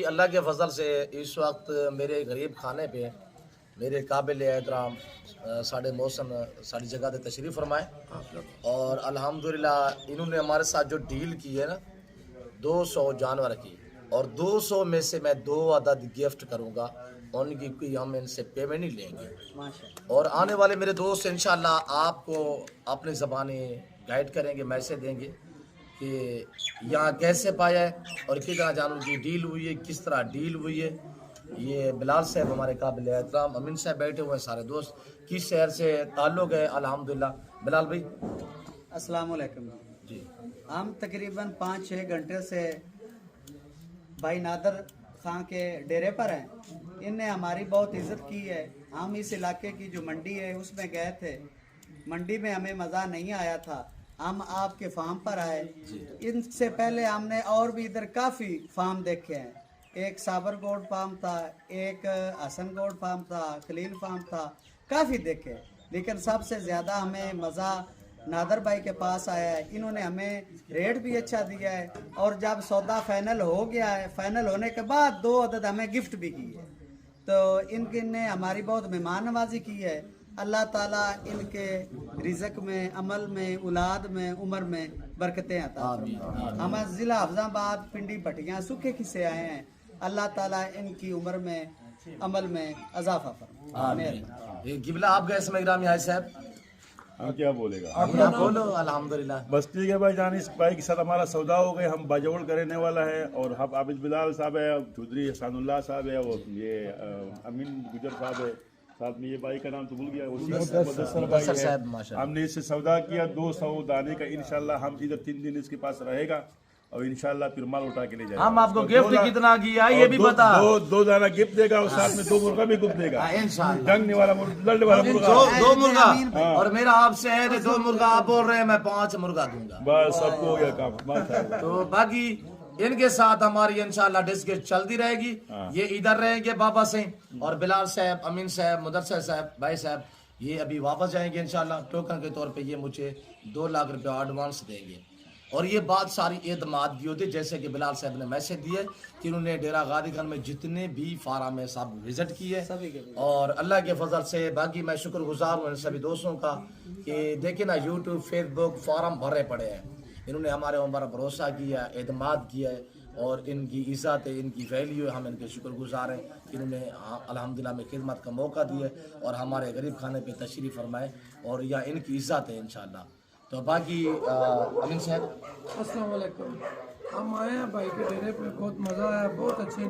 اللہ کے فضل سے اس وقت میرے غریب خانے پہ میرے قابل احترام ساڑھے محسن ساری جگہ تے تشریف فرمائے، اور الحمدللہ انہوں نے ہمارے ساتھ جو ڈیل کی ہے نا 200 جانور کی، اور 200 میں سے میں 2 عدد گفٹ کروں گا، ان کی کوئی ہم ان سے پیمنٹ نہیں لیں گے، اور آنے والے میرے دوست انشاءاللہ آپ کو اپنی زبانیں گائیڈ کریں گے، میسج دیں گے کہ یہاں کیسے پایا ہے اور کتنا جانور کی ڈیل ہوئی ہے، کس طرح ڈیل ہوئی ہے۔ یہ بلال صاحب ہمارے قابل احترام، امین صاحب بیٹھے ہوئے ہیں، سارے دوست کس شہر سے تعلق ہے الحمدللہ۔ بلال بھائی السلام علیکم جی، ہم تقریباً 5-6 گھنٹے سے بھائی نادر خان کے ڈیرے پر ہیں۔ ان نے ہماری بہت عزت کی ہے۔ ہم اس علاقے کی جو منڈی ہے اس میں گئے تھے، منڈی میں ہمیں مزہ نہیں آیا تھا، ہم آپ کے فارم پر آئے۔ ان سے پہلے ہم نے اور بھی ادھر کافی فارم دیکھے ہیں، ایک صابر گوڈ فارم تھا، ایک حسن گوڈ فارم تھا، خلیل فارم تھا، کافی دیکھے، لیکن سب سے زیادہ ہمیں مزہ نادر بھائی کے پاس آیا ہے۔ انہوں نے ہمیں ریٹ بھی اچھا دیا ہے، اور جب سودا فائنل ہو گیا ہے، فائنل ہونے کے بعد 2 عدد ہمیں گفٹ بھی کی ہے، تو ان نے ہماری بہت مہمان نوازی کی ہے۔ اللہ تعالیٰ ان کے رزق میں، عمل میں، اولاد میں، عمر میں برکتیں عطا فرمائے۔ ہم ضلع حفظ آباد پنڈی بٹیاں سکھے سے آئے ہیں، اللہ تعالیٰ ان کی عمر میں، عمل میں اضافہ فرمائے۔ یہ قبلہ آپ گئے اسم اکرامی آئے صاحب، ہم کیا بولے گا؟ آپ بولو الحمدللہ۔ بس ٹھیک ہے بھائی جان، اس بھائی کے ساتھ ہمارا سودا ہو گئے، ہم باجوڑ کا رہنے والا ہے، اور ہم عابد بلال صاحب ہے، چودھری احسان اللہ صاحب ہے، اور یہ امین گجر صاحب ہے، ساتھ میں یہ بھائی کا نام تو بھول گیا، مدثر بھائی ہے۔ ہم نے اس سے سودا کیا 200 دانے کا، انشاءاللہ ہم ادھر 3 دن اس کے پاس رہے گا، اور انشاءاللہ پھر مال اٹھا کے لے جائے گا۔ ہم آپ کو گفٹ کتنا کیا یہ بھی بتا، 2 دانہ گفٹ دے گا، اور ساتھ میں 2 مرغا بھی گفٹ دے گا، انشاءاللہ ڈنگنے والا لڑنے والا مرغا، 2 مرغا، اور میرا آپ سے ہے 2 مرغا آپ بول رہے ہیں، میں 5 مرغا دوں گا، بس سب کو ہو گیا کام، ماشاءاللہ۔ تو باقی ان کے ساتھ ہماری انشاءاللہ ڈسکس چلتی رہے گی۔ یہ ادھر رہیں گے بابا سے، اور بلال صاحب، امین صاحب، مدثر صاحب، بھائی صاحب یہ ابھی واپس جائیں گے انشاءاللہ۔ ٹوکن کے طور پہ یہ مجھے 2 لاکھ روپے ایڈوانس دیں گے، اور یہ بات ساری اعتماد کی ہوتی ہے، جیسے کہ بلال صاحب نے میسج دیے کہ انہوں نے ڈیرہ غازی خان میں جتنے بھی فارم ہے سب وزٹ کیے، اور اللہ کے فضل سے باقی میں شکر گزار ہوں ان سبھی دوستوں کا کہ دیکھیں نا یوٹیوب، فیس بک فارم بھرے پڑے ہیں، انہوں نے ہمارے اوپر بھروسہ کیا، اعتماد کیا ہے، اور ان کی عزت ہے، ان کی ویلیو ہے، ہم ان کے شکر گزار ہیں کہ انہوں نے الحمدللہ میں خدمت کا موقع دیا اور ہمارے غریب خانے پہ تشریف فرمائے، اور یہ ان کی عزت ہے انشاءاللہ۔ تو باقی امین صاحب السلام علیکم، ہم آئے ہیں بھائی کے ڈیرے پہ، بہت مزہ آیا، بہت اچھی